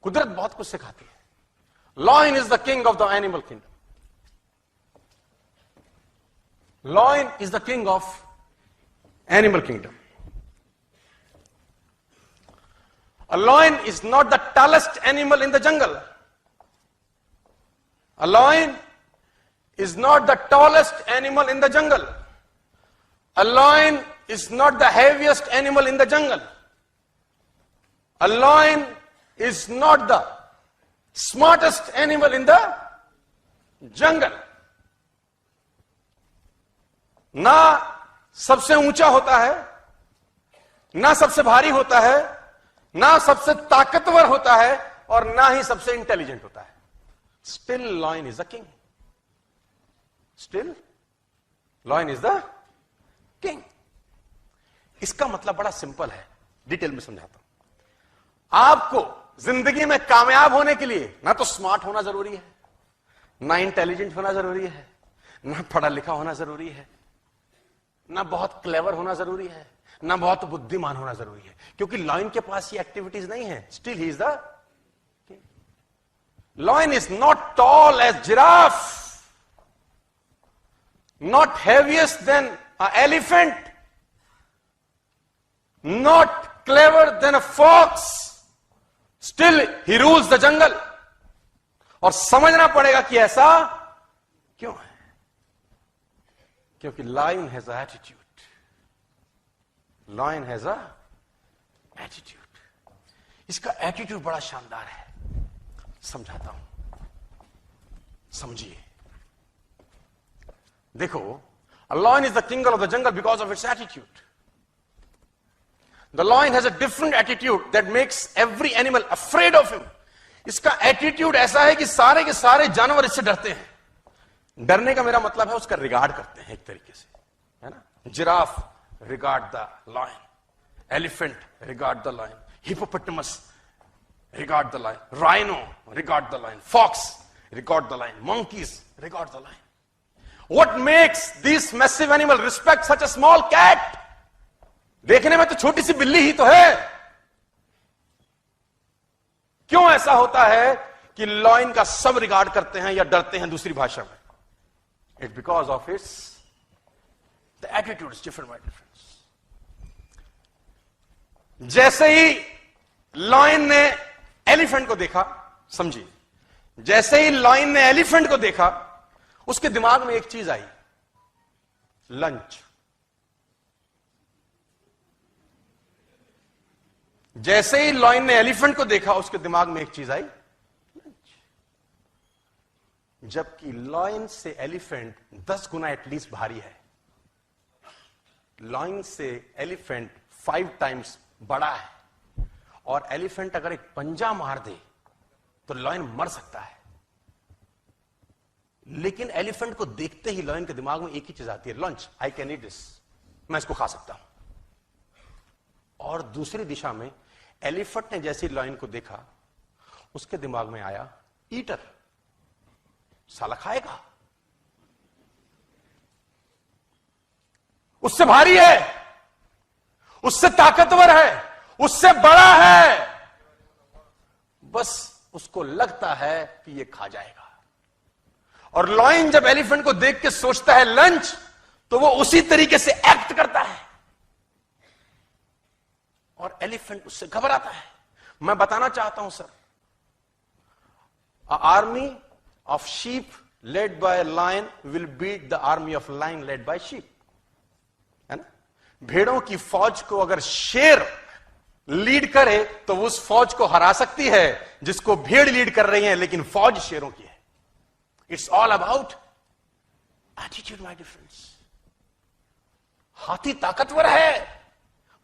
कुदरत बहुत कुछ सिखाती है। Lion is the king of the animal kingdom. Lion is the king of animal kingdom. A lion is not the tallest animal in the jungle. A lion is not the tallest animal in the jungle. A lion is not the heaviest animal in the jungle. A lion is not the smartest animal in the jungle. ना सबसे ऊंचा होता है, ना सबसे भारी होता है, ना सबसे ताकतवर होता है, और ना ही सबसे इंटेलिजेंट होता है। Still lion is the king. Still lion is the king. इसका मतलब बड़ा सिंपल है, डिटेल में समझाता हूं। आपको जिंदगी में कामयाब होने के लिए ना तो स्मार्ट होना जरूरी है, ना इंटेलिजेंट होना जरूरी है, ना पढ़ा लिखा होना जरूरी है, ना बहुत क्लेवर होना जरूरी है, ना बहुत बुद्धिमान होना जरूरी है, क्योंकि लॉयन के पास ये एक्टिविटीज नहीं है। Still he is the king. Lion is not tall as giraffe, not heaviest than a elephant, not clever than a fox. Still he rules the jungle. और समझना पड़ेगा कि ऐसा क्यों है, क्योंकि lion has a attitude. Lion has a attitude. इसका attitude बड़ा शानदार है, समझाता हूं, समझिए। देखो, a lion is the king of the jungle because of its attitude. The lion has a different attitude that makes every animal afraid of him. इसका attitude ऐसा है कि सारे के सारे जानवर इससे डरते हैं। डरने का मेरा मतलब है उसका रिगार्ड करते हैं एक तरीके से, है ना। Giraffe regard the lion, elephant regard the lion, hippopotamus regard the lion, rhino regard the lion, fox regard the lion, monkeys regard the lion. What makes these massive animal respect such a small cat? देखने में तो छोटी सी बिल्ली ही तो है। क्यों ऐसा होता है कि लॉयन का सब रिगार्ड करते हैं या डरते हैं दूसरी भाषा में? It's because of its the attitude is different by difference. जैसे ही लॉयन ने एलिफेंट को देखा, समझिए, जैसे ही लॉयन ने एलिफेंट को देखा, उसके दिमाग में एक चीज आई, लंच। जैसे ही लॉयन ने एलिफेंट को देखा, उसके दिमाग में एक चीज आई, लंच। जबकि लॉयन से एलिफेंट 10 गुना एटलीस्ट भारी है। लॉयन से एलिफेंट 5 टाइम्स बड़ा है, और एलिफेंट अगर एक पंजा मार दे तो लॉयन मर सकता है। लेकिन एलिफेंट को देखते ही लॉयन के दिमाग में एक ही चीज आती है, lunch, I can eat this, मैं इसको खा सकता हूं। और दूसरी दिशा में एलिफेंट ने जैसे लॉयन को देखा, उसके दिमाग में आया, ईटर, साला खाएगा, उससे भारी है, उससे ताकतवर है, उससे बड़ा है, बस उसको लगता है कि ये खा जाएगा। और लॉयन जब एलिफेंट को देख के सोचता है लंच, तो वो उसी तरीके से एक्ट करता है, और एलिफेंट उससे घबराता है। मैं बताना चाहता हूं sir, army of sheep led by lion will beat the army of lion led by sheep, है ना। भेड़ों की फौज को अगर शेर लीड करे तो उस फौज को हरा सकती है जिसको भेड़ लीड कर रही है, लेकिन फौज शेरों की है। It's all about attitude my difference. हाथी ताकतवर है,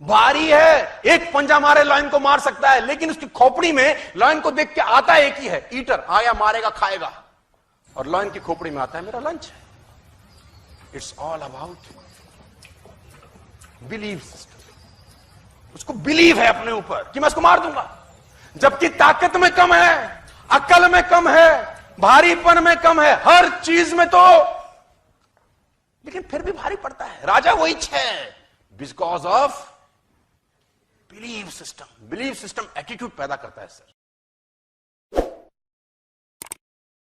भारी है, एक पंजा मारे लायन को मार सकता है, लेकिन उसकी खोपड़ी में लायन को देख के आता एक ही है, ईटर, आया मारेगा खाएगा। और लायन की खोपड़ी में आता है, मेरा लंच है। It's all about believe system. उसको बिलीव है अपने ऊपर कि मैं उसको मार दूंगा, जबकि ताकत में कम है, अक्ल में कम है, भारीपन में कम है, हर चीज में तो, लेकिन फिर भी भारी पड़ता है। राजा वही है, because of believe system. Believe system attitude पैदा करता है सर।